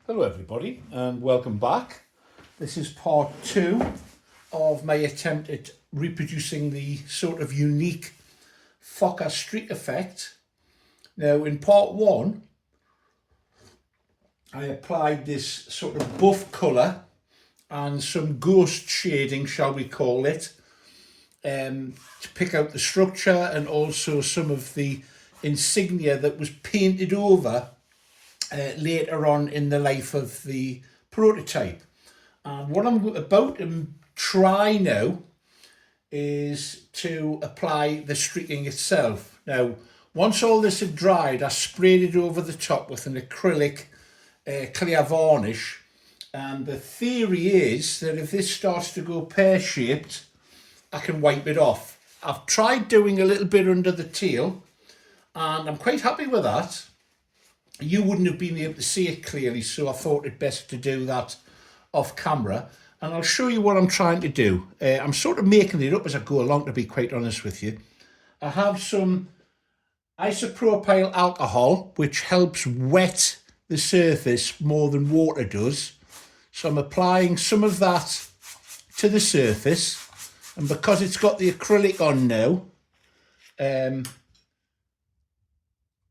Hello everybody and welcome back. This is part 2 of my attempt at reproducing the sort of unique Fokker streak effect. Now in part 1 I applied this sort of buff colour and some ghost shading, shall we call it, to pick out the structure and also some of the insignia that was painted over later on in the life of the prototype. And what I'm about to try now is to apply the streaking itself. Now, once all this had dried, I sprayed it over the top with an acrylic clear varnish. And the theory is that if this starts to go pear-shaped, I can wipe it off. I've tried doing a little bit under the tail, and I'm quite happy with that. You wouldn't have been able to see it clearly, so I thought it best to do that off camera. And I'll show you what I'm trying to do. I'm sort of making it up as I go along, to be quite honest with you. I have some isopropyl alcohol, which helps wet the surface more than water does. So I'm applying some of that to the surface. And because it's got the acrylic on now, the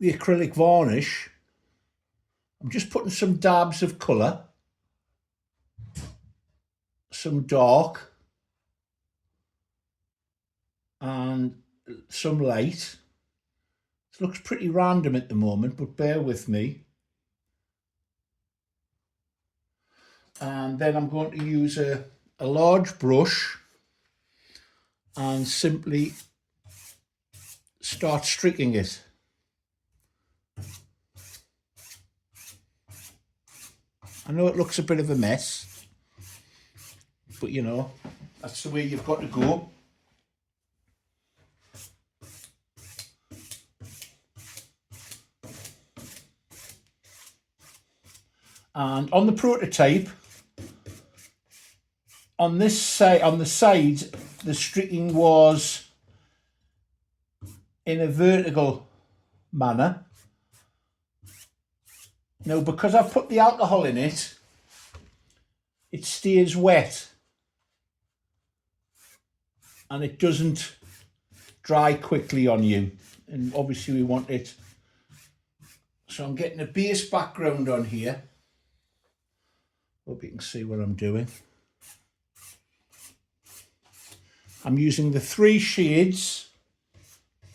acrylic varnish, I'm just putting some dabs of colour, some dark and some light. It looks pretty random at the moment, but bear with me. And then I'm going to use a large brush and simply start streaking it. I know it looks a bit of a mess, but you know, that's the way you've got to go. And on the prototype, on this side, on the sides, the streaking was in a vertical manner. Now, because I've put the alcohol in it, it stays wet and it doesn't dry quickly on you. And obviously we want it. So I'm getting a base background on here. Hope you can see what I'm doing. I'm using the 3 shades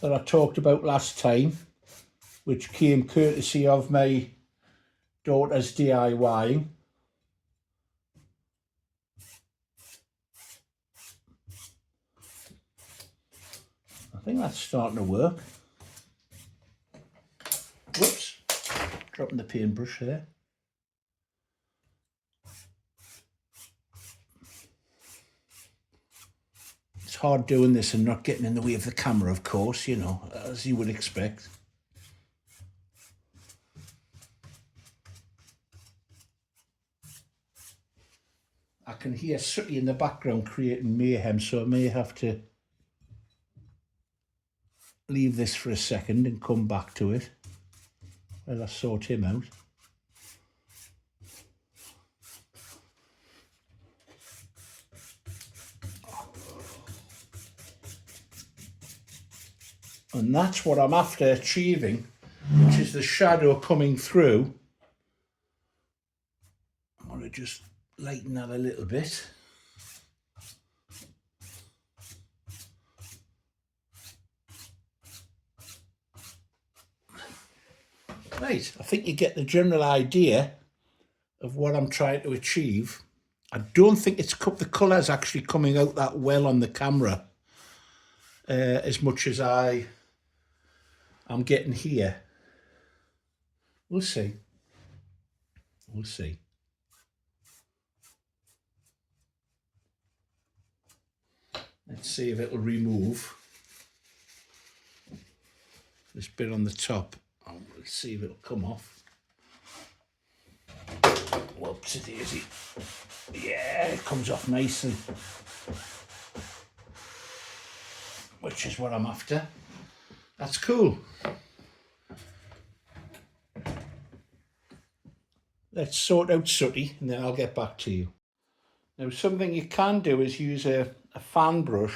that I talked about last time, which came courtesy of my daughter's DIYing. I think that's starting to work. Whoops, dropping the paintbrush there. It's hard doing this and not getting in the way of the camera, of course, you know, as you would expect. I can hear Sooty in the background creating mayhem, so I may have to leave this for a second and come back to it while I sort him out. And that's what I'm after achieving, which is the shadow coming through. I want to just lighten that a little bit. Right, I think you get the general idea of what I'm trying to achieve. I don't think the colour's actually coming out that well on the camera as much as I'm getting here. We'll see. We'll see. Let's see if it'll remove this bit on the top. Let's see if it'll come off. Whoopsie daisy. Yeah, it comes off nicely, which is what I'm after. That's cool. Let's sort out sooty and then I'll get back to you. Now something you can do is use a fan brush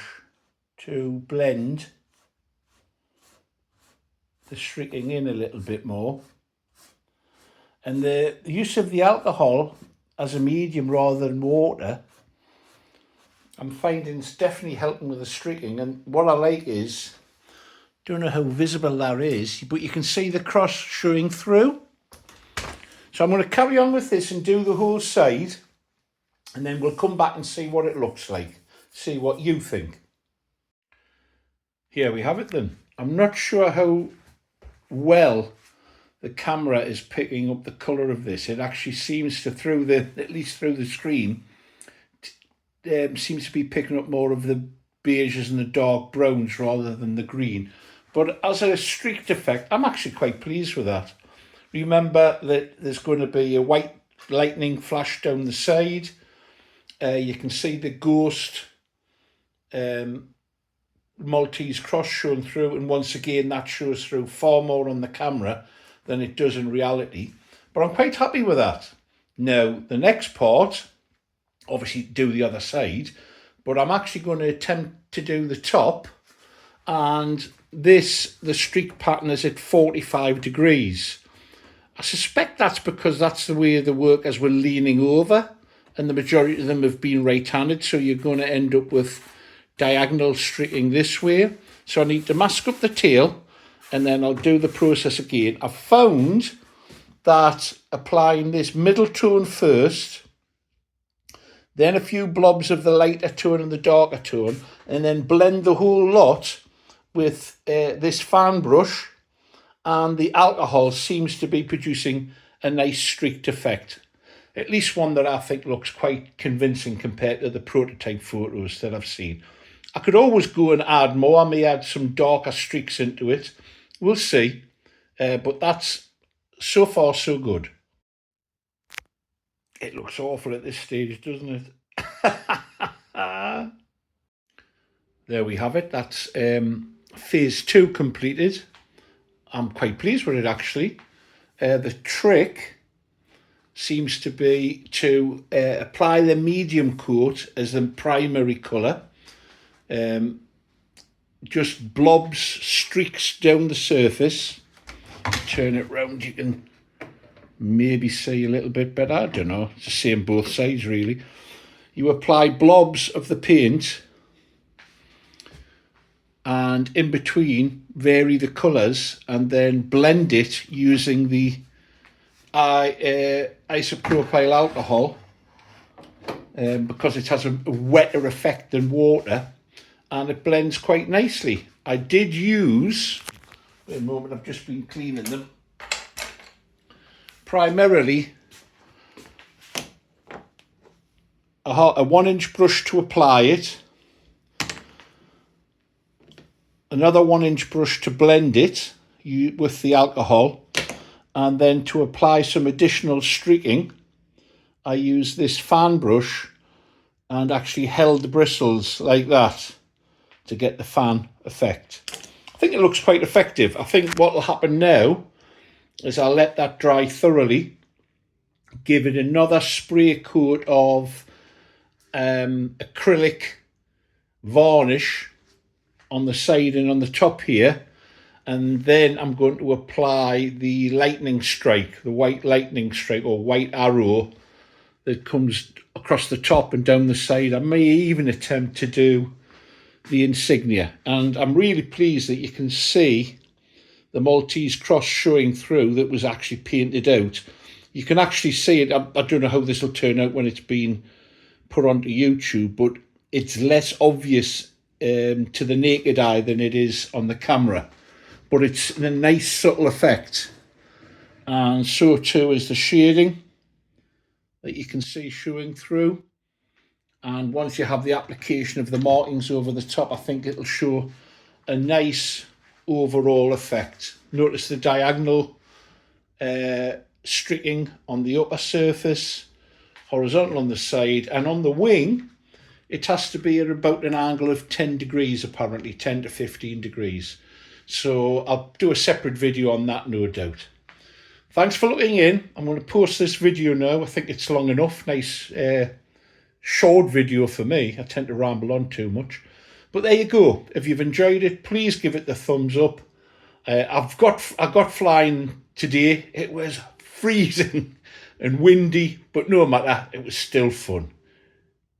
to blend the streaking in a little bit more. And the use of the alcohol as a medium rather than water, I'm finding it's definitely helping with the streaking. And what I like is, don't know how visible that is, but you can see the cross showing through. So I'm going to carry on with this and do the whole side, and then we'll come back and see what it looks like, see what you think. Here we have it then. I'm not sure how well the camera is picking up the colour of this. It actually seems to, at least through the screen, seems to be picking up more of the beiges and the dark browns rather than the green. But as a streaked effect, I'm actually quite pleased with that. Remember that there's going to be a white lightning flash down the side. You can see the ghost Maltese cross showing through, and once again that shows through far more on the camera than it does in reality. But I'm quite happy with that. Now, the next part, obviously do the other side, but I'm actually going to attempt to do the top, and the streak pattern is at 45 degrees. I suspect that's because that's the way the workers were leaning over, and the majority of them have been right-handed, so you're going to end up with diagonal streaking this way. So I need to mask up the tail, and then I'll do the process again. I've found that applying this middle tone first, then a few blobs of the lighter tone and the darker tone, and then blend the whole lot with this fan brush, and the alcohol seems to be producing a nice streaked effect. At least one that I think looks quite convincing compared to the prototype photos that I've seen. I could always go and add more. I may add some darker streaks into it. We'll see. But that's so far so good. It looks awful at this stage, doesn't it? There we have it. That's phase 2 completed. I'm quite pleased with it, actually. The trick seems to be to apply the medium coat as the primary colour. Just blobs, streaks down the surface. Turn it round, you can maybe see a little bit better. I don't know, it's the same both sides really. You apply blobs of the paint, and in between vary the colours, and then blend it using the isopropyl alcohol, because it has a wetter effect than water, and it blends quite nicely. I did use, wait a moment, I've just been cleaning them, primarily a 1-inch brush to apply it, another 1-inch brush to blend it with the alcohol, and then to apply some additional streaking, I used this fan brush and actually held the bristles like that to get the fan effect. I think it looks quite effective. I think what will happen now is I'll let that dry thoroughly, give it another spray coat of acrylic varnish on the side and on the top here, and then I'm going to apply the lightning strike, the white lightning strike or white arrow that comes across the top and down the side. I may even attempt to do the insignia, and I'm really pleased that you can see the Maltese cross showing through that was actually painted out. You can actually see it. I don't know how this will turn out when it's been put onto YouTube, but it's less obvious to the naked eye than it is on the camera. But it's a nice subtle effect, and so too is the shading that you can see showing through. And once you have the application of the markings over the top, I think it'll show a nice overall effect. Notice the diagonal streaking on the upper surface, horizontal on the side, and on the wing it has to be at about an angle of 10 degrees, apparently 10 to 15 degrees. So I'll do a separate video on that, no doubt. Thanks for looking in. I'm going to post this video now. I think it's long enough. Nice short video for me. I tend to ramble on too much. But there you go. If you've enjoyed it, please give it the thumbs up. I got flying today. It was freezing and windy, but no matter, it was still fun.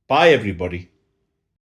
Bye, everybody.